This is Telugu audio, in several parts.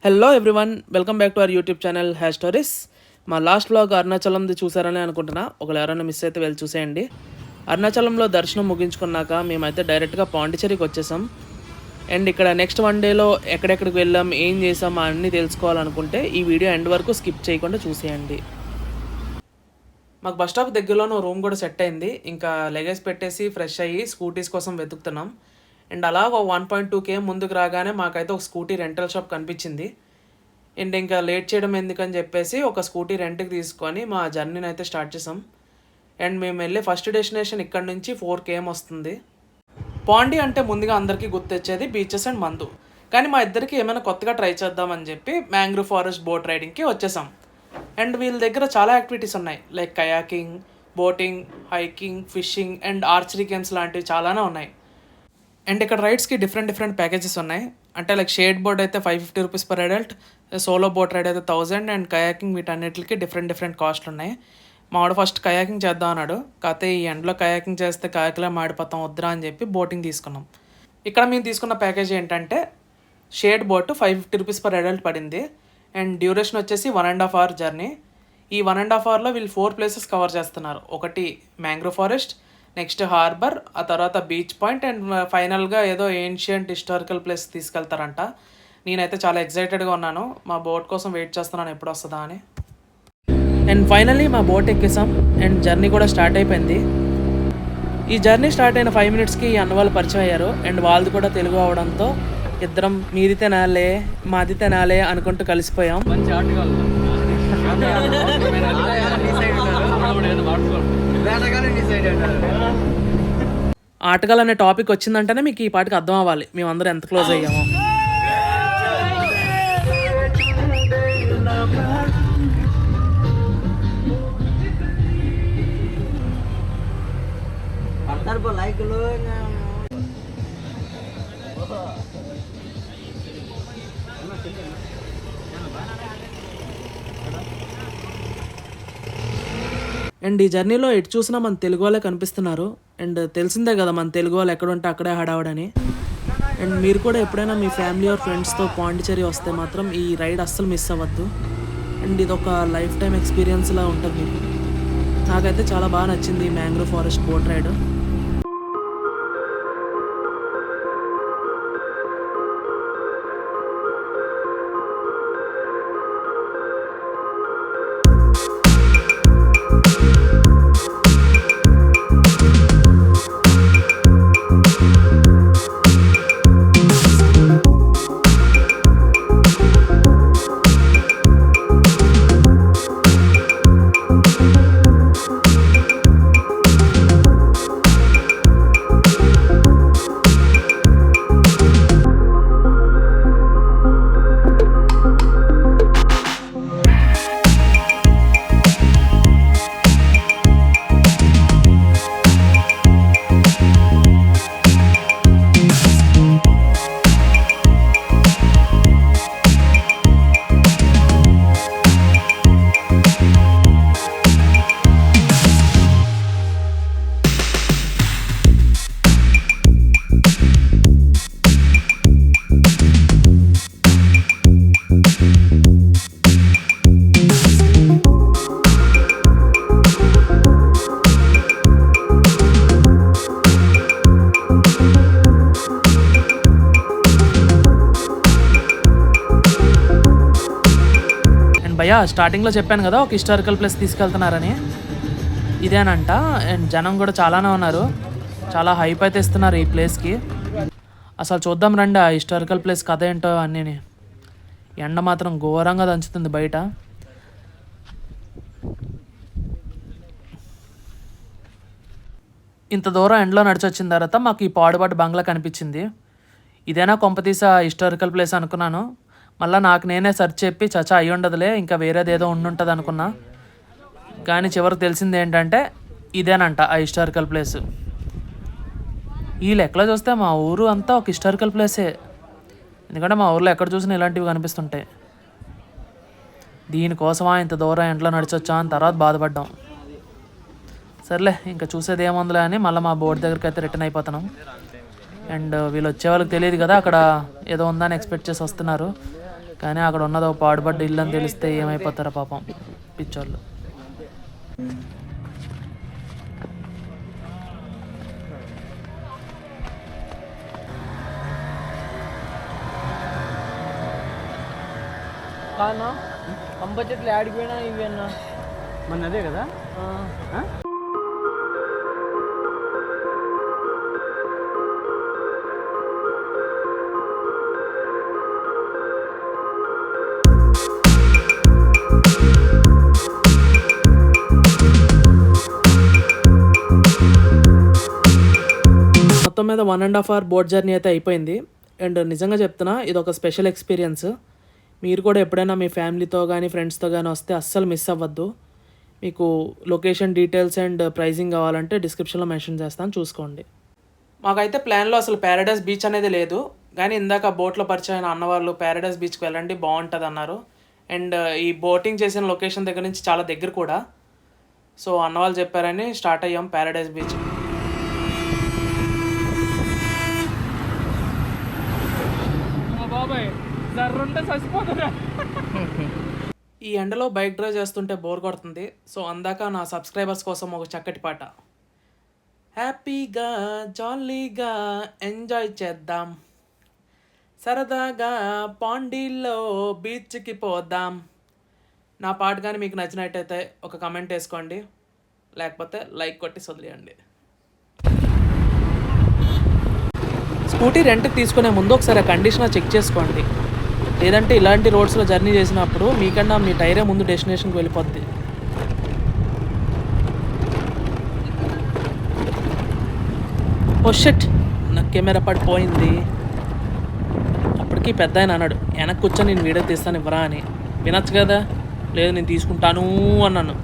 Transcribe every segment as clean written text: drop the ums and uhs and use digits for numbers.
Hello everyone, welcome back to our YouTube channel hash stories. మా లాస్ట్ వ్లాగ్ అరుణాచలంది చూసారని అనుకుంటున్నా. ఒకవేళ ఎవరైనా మిస్ అయితే వెళ్ళి చూసేయండి. అరుణాచలంలో దర్శనం ముగించుకున్నాక మేమైతే డైరెక్ట్గా పాండిచ్చేరికి వచ్చేసాం. అండ్ ఇక్కడ నెక్స్ట్ 1 డేలో ఎక్కడెక్కడికి వెళ్ళాం, ఏం చేసాం అన్నీ తెలుసుకోవాలనుకుంటే ఈ వీడియో ఎండ్ వరకు స్కిప్ చేయకుండా చూసేయండి. మాకు బస్ స్టాప్ దగ్గరలోనూ రూమ్ కూడా సెట్ అయింది. ఇంకా లగేజ్ పెట్టేసి ఫ్రెష్ అయ్యి స్కూటీస్ కోసం వెతుకుతున్నాం. అండ్ అలాగ 1.2 km ముందుకు రాగానే మాకైతే ఒక స్కూటీ రెంటల్ షాప్ కనిపించింది. అండ్ ఇంకా లేట్ చేయడం ఎందుకని చెప్పేసి ఒక స్కూటీ రెంట్కి తీసుకొని మా జర్నీని అయితే స్టార్ట్ చేసాం. అండ్ మేము వెళ్ళే ఫస్ట్ డెస్టినేషన్ ఇక్కడ నుంచి 4 km వస్తుంది. పాండి అంటే ముందుగా అందరికీ గుర్తొచ్చేది బీచెస్ అండ్ మందు. కానీ మా ఇద్దరికి ఏమైనా కొత్తగా ట్రై చేద్దామని చెప్పి మ్యాంగ్రూవ్ ఫారెస్ట్ బోట్ రైడింగ్కి వచ్చేసాం. అండ్ వీళ్ళ దగ్గర చాలా యాక్టివిటీస్ ఉన్నాయి, like kayaking, boating, hiking, fishing and archery games లాంటివి చాలానే ఉన్నాయి. అండ్ ఇక్కడ రైడ్స్కి డిఫరెంట్ ప్యాకేజెస్ ఉన్నాయి. అంటే లైక్ షేడ్ బోట్ అయితే 550 rupees per adult, solo boat ride అయితే 1000, అండ్ కయాకింగ్ వీటన్నిటికి డిఫరెంట్ కాస్ట్లు ఉన్నాయి. మావాడు ఫస్ట్ కయాకింగ్ చేద్దాం అన్నాడు. కాకపోతే ఈ ఎండ్లో కయాకింగ్ చేస్తే కాయకులా మాడిపోతాం వద్దురా అని చెప్పి బోటింగ్ తీసుకున్నాం. ఇక్కడ మేము తీసుకున్న ప్యాకేజ్ ఏంటంటే shade boat 550 rupees per adult పడింది. అండ్ డ్యూరేషన్ వచ్చేసి 1.5 hour జర్నీ. ఈ 1.5 hourలో వీళ్ళు 4 places కవర్ చేస్తున్నారు. ఒకటి మ్యాంగ్రోవ్ ఫారెస్ట్, నెక్స్ట్ హార్బర్, ఆ తర్వాత బీచ్ పాయింట్, అండ్ ఫైనల్గా ఏదో ఏన్షియంట్ హిస్టారికల్ ప్లేస్ తీసుకెళ్తారంట. నేనైతే చాలా ఎక్సైటెడ్గా ఉన్నాను. మా బోట్ కోసం వెయిట్ చేస్తున్నాను ఎప్పుడు వస్తుందా అని. అండ్ ఫైనల్లీ మా బోట్ ఎక్కేసాం అండ్ జర్నీ కూడా స్టార్ట్ అయిపోయింది. ఈ జర్నీ స్టార్ట్ అయిన 5 minutesకి ఈ అన్న వాళ్ళు పరిచయం అయ్యారు. అండ్ వాళ్ళది కూడా తెలుగు అవడంతో ఇద్దరం మీది తినాలే మాది తినాలే అనుకుంటూ కలిసిపోయాం. ఆటగాళ్ళు అనే టాపిక్ వచ్చిందంటేనే మీకు ఈ పాటికి అర్థం అవ్వాలి మేమందరం ఎంత క్లోజ్ అయ్యామో. అండ్ ఈ జర్నీలో ఎటు చూసినా మన తెలుగు వాళ్ళే కనిపిస్తున్నారు. అండ్ తెలిసిందే కదా మన తెలుగు వాళ్ళు ఎక్కడ ఉంటే అక్కడే హడావడని. అండ్ మీరు కూడా ఎప్పుడైనా మీ ఫ్యామిలీ ఆర్ ఫ్రెండ్స్తో పాండిచ్చేరి వస్తే మాత్రం ఈ రైడ్ అస్సలు మిస్ అవ్వద్దు. అండ్ ఇది ఒక లైఫ్ టైం ఎక్స్పీరియన్స్లా ఉంటుంది మీకు. నాకైతే చాలా బాగా నచ్చింది ఈ మ్యాంగ్రోవ్ ఫారెస్ట్ బోట్ రైడ్. భయ్యా స్టార్టింగ్లో చెప్పాను కదా ఒక హిస్టారికల్ ప్లేస్ తీసుకెళ్తున్నారని, ఇదేనంట. అండ్ జనం కూడా చాలానే ఉన్నారు, చాలా హైప్ అయితే ఇస్తున్నారు ఈ ప్లేస్కి. అసలు చూద్దాం రండి ఆ హిస్టారికల్ ప్లేస్ కథ ఏంటో అన్నీ. ఎండ మాత్రం ఘోరంగా దంచుతుంది బయట. ఇంత దూరం ఎండలో నడిచి వచ్చిన తర్వాత మాకు ఈ పాడుబాటు బంగ్లా కనిపించింది. ఇదేనా కొంపతీసా హిస్టారికల్ ప్లేస్ అనుకున్నాను. మళ్ళీ నాకు నేనే సెర్చ్ చెప్పి చచ్చా అయ్యి ఉండదులే ఇంకా వేరేది ఏదో ఉండుంటుంది అనుకున్నా. కానీ చివరికి తెలిసింది ఏంటంటే ఇదేనంట ఆ హిస్టారికల్ ప్లేస్. ఈ లెక్కలో చూస్తే మా ఊరు అంతా ఒక హిస్టారికల్ ప్లేసే, ఎందుకంటే మా ఊర్లో ఎక్కడ చూసినా ఇలాంటివి కనిపిస్తుంటాయి. దీనికోసమా ఇంత దూరం ఎండలో నడిచొచ్చా అని తర్వాత బాధపడ్డాం. సర్లే ఇంకా చూసేది ఏముందిలే అని మళ్ళీ మా బోర్డు దగ్గరికి అయితే రిటర్న్ అయిపోతున్నాం. అండ్ వీళ్ళు వచ్చే వాళ్ళకి తెలియదు కదా అక్కడ ఏదో ఉందని ఎక్స్పెక్ట్ చేసి వస్తున్నారు. కానీ అక్కడ ఉన్నది ఒక పాడుపడ్డ ఇల్లు అని తెలిస్తే ఏమైపోతారో పాపం పిచ్చోళ్ళు. కానా కంప చెట్లు ఆడిపోయినా ఇవి అన్నా మన అదే కదా. మొత్తం మీద 1.5 hour బోట్ జర్నీ అయితే అయిపోయింది. అండ్ నిజంగా చెప్తున్నా, ఇది ఒక స్పెషల్ ఎక్స్పీరియన్స్. మీరు కూడా ఎప్పుడైనా మీ ఫ్యామిలీతో కానీ ఫ్రెండ్స్తో కానీ వస్తే అస్సలు మిస్ అవ్వద్దు. మీకు లొకేషన్ డీటెయిల్స్ అండ్ ప్రైజింగ్ కావాలంటే డిస్క్రిప్షన్లో మెన్షన్ చేస్తాను, చూసుకోండి. మాకైతే ప్లాన్లో అసలు ప్యారడైస్ బీచ్ అనేది లేదు, కానీ ఇందాక బోట్లో పరిచయం అన్నవాళ్ళు ప్యారడైస్ బీచ్కి వెళ్ళండి బాగుంటుంది అన్నారు. అండ్ ఈ బోటింగ్ చేసిన లొకేషన్ దగ్గర నుంచి చాలా దగ్గర కూడా. సో అన్నవాళ్ళు చెప్పారని స్టార్ట్ అయ్యాం ప్యారడైస్ బీచ్. ఈ ఎండలో బైక్ డ్రైవ్ చేస్తుంటే బోర్ కొడుతుంది. సో అందాక నా సబ్స్క్రైబర్స్ కోసం ఒక చక్కటి పాట. హ్యాపీగా జాలీగా ఎంజాయ్ చేద్దాం, సరదాగా పాండీలో బీచ్కి పోదాం. నా పాట కానీ మీకు నచ్చినట్టయితే ఒక కమెంట్ వేసుకోండి, లేకపోతే లైక్ కొట్టి వదిలేయండి. స్కూటీ రెంట్కి తీసుకునే ముందు ఒకసారి కండిషనర్ చెక్ చేసుకోండి, లేదంటే ఇలాంటి రోడ్స్లో జర్నీ చేసినప్పుడు మీకన్నా మీ టైరే ముందు డెస్టినేషన్కి వెళ్ళిపోద్ది. ఓ షిట్, నా కెమెరా పడిపోయింది. అప్పటికి పెద్ద ఆయన అన్నాడు, వెనక్కి కూర్చొని నేను వీడియో తీస్తాను ఇవ్వరా అని. వినొచ్చు కదా, లేదు నేను తీసుకుంటాను అన్నాను.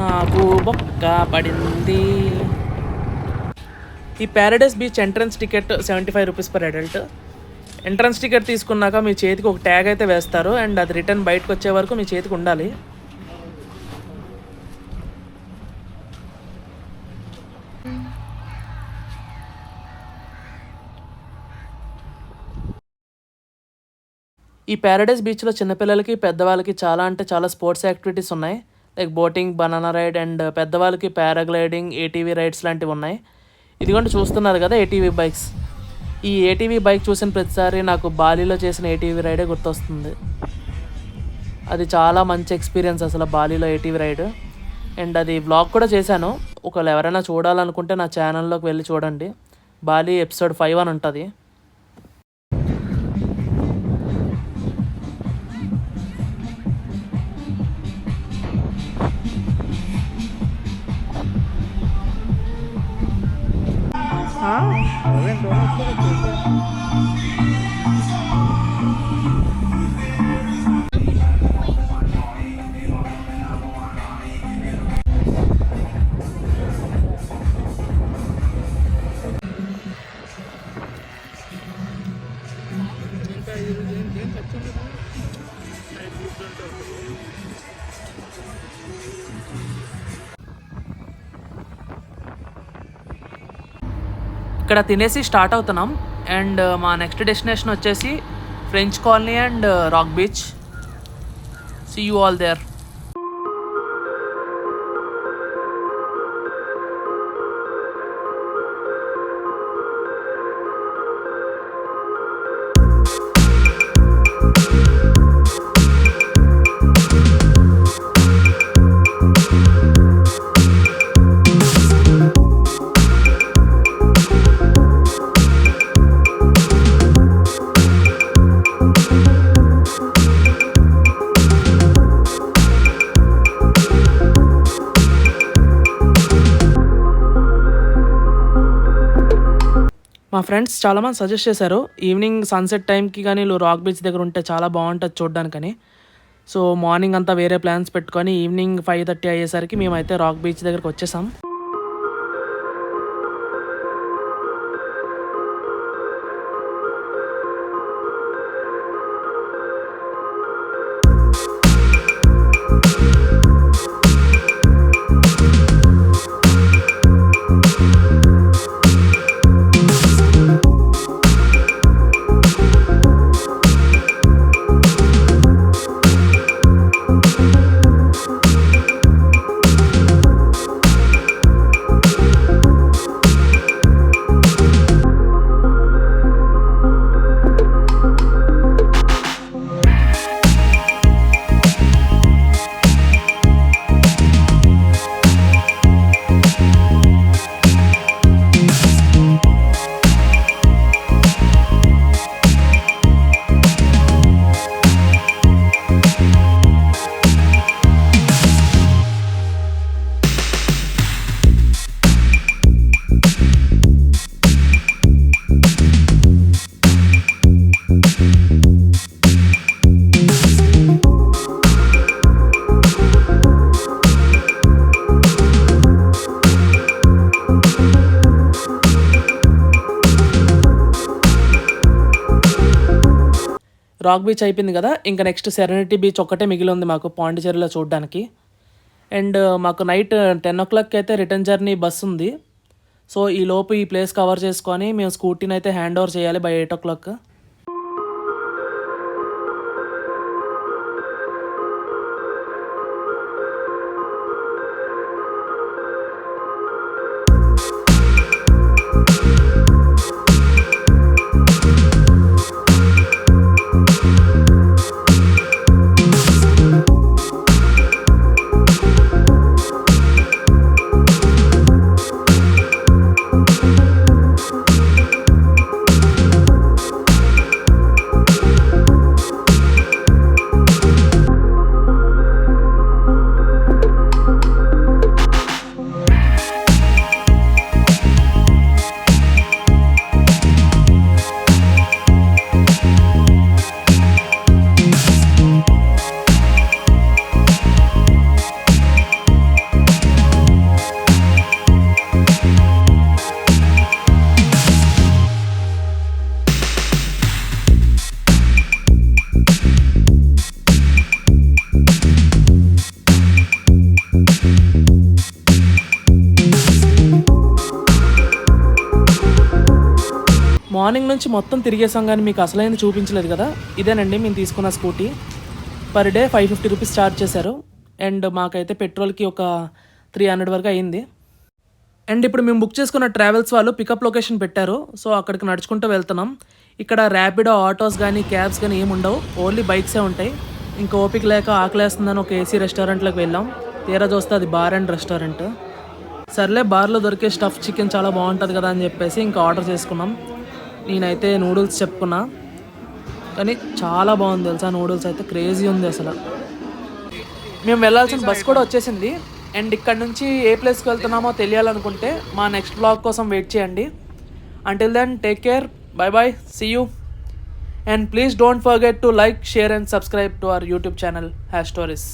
నాకు బొక్క పడింది. ఈ Paradise beach entrance ticket 75 rupees per adult. Entrance ticket తీసుకున్నాక మీ చేతికి ఒక ట్యాగ్ అయితే వేస్తారు, అండ్ అది రిటర్న్ బయటకు వచ్చే వరకు మీ చేతికి ఉండాలి. ఈ ప్యారడైస్ బీచ్లో చిన్నపిల్లలకి పెద్దవాళ్ళకి చాలా అంటే చాలా స్పోర్ట్స్ యాక్టివిటీస్ ఉన్నాయి. Like boating, banana ride, and పెద్దవాళ్ళకి పారాగ్లైడింగ్, ఏటీవీ రైడ్స్ లాంటివి ఉన్నాయి. ఇదిగోండి చూస్తున్నారు కదా ఏటీవీ బైక్స్. ఈ ఏటీవీ బైక్ చూసిన ప్రతిసారి నాకు బాలీలో చేసిన ఏటీవీ రైడే గుర్తొస్తుంది. అది చాలా మంచి ఎక్స్పీరియన్స్ అసలు బాలీలో ఏటీవీ రైడ్. అండ్ అది వ్లాగ్ కూడా చేశాను, ఒకవేళ ఎవరైనా చూడాలనుకుంటే నా ఛానల్లోకి వెళ్ళి చూడండి. బాలీ ఎపిసోడ్ 5 అని ఉంటుంది. ఇక్కడ తినేసి స్టార్ట్ అవుతున్నాం. అండ్ మా నెక్స్ట్ డెస్టినేషన్ వచ్చేసి French colony and rock beach. See you all there. మా ఫ్రెండ్స్ చాలామంది సజెస్ట్ చేశారు ఈవినింగ్ సన్సెట్ టైంకి కానీ వీళ్ళు రాక్ బీచ్ దగ్గర ఉంటే చాలా బాగుంటుంది చూడడానికని. సో మార్నింగ్ అంతా వేరే ప్లాన్స్ పెట్టుకొని ఈవినింగ్ 5:30 అయ్యేసరికి మేమైతే రాక్ బీచ్ దగ్గరికి వచ్చేసాం. రాక్ బీచ్ అయిపోయింది కదా, ఇంకా నెక్స్ట్ సెరెనిటీ బీచ్ ఒక్కటే మిగిలి ఉంది మాకు పాండిచేరిలో చూడడానికి. అండ్ మాకు నైట్ 10 అయితే రిటర్న్ జర్నీ బస్ ఉంది. సో ఈ లోపు ఈ ప్లేస్ కవర్ చేసుకొని మేము స్కూటీని అయితే హ్యాండ్ ఓవర్ చేయాలి బై 8 మార్నింగ్ నుంచి మొత్తం తిరిగేసాం కానీ మీకు అసలైంది చూపించలేదు కదా. ఇదేనండి మేము తీసుకున్న scooty. Per day 550 rupees charge చేశారు. అండ్ మాకైతే పెట్రోల్కి ఒక 300 వరకు అయింది. అండ్ ఇప్పుడు మేము బుక్ చేసుకున్న ట్రావెల్స్ వాళ్ళు పికప్ లొకేషన్ పెట్టారు. సో అక్కడికి నడుచుకుంటూ వెళ్తున్నాం. ఇక్కడ ర్యాపిడో ఆటోస్ కానీ క్యాబ్స్ కానీ ఏమి ఉండవు, ఓన్లీ బైక్సే ఉంటాయి. ఇంకా ఓపిక లేక ఆకలేస్తుందని ఒక ఏసీ రెస్టారెంట్లోకి వెళ్ళాం. తీరా చూస్తే అది బార్ అండ్ రెస్టారెంట్. సర్లే బార్లో దొరికే స్టఫ్ చికెన్ చాలా బాగుంటుంది కదా అని చెప్పేసి ఇంకా ఆర్డర్ చేసుకున్నాం. నేనైతే నూడిల్స్ చెప్పుకున్నా, కానీ చాలా బాగుంది తెలుసా. నూడిల్స్ అయితే క్రేజీ ఉంది అసలు. మేము వెళ్ళాల్సిన బస్ కూడా వచ్చేసింది. అండ్ ఇక్కడ నుంచి ఏ ప్లేస్కి వెళ్తున్నామో తెలియాలనుకుంటే మా నెక్స్ట్ బ్లాగ్ కోసం వెయిట్ చేయండి. Until then take care, bye bye, see you. And please don't forget to like, share and subscribe to our YouTube channel hash stories.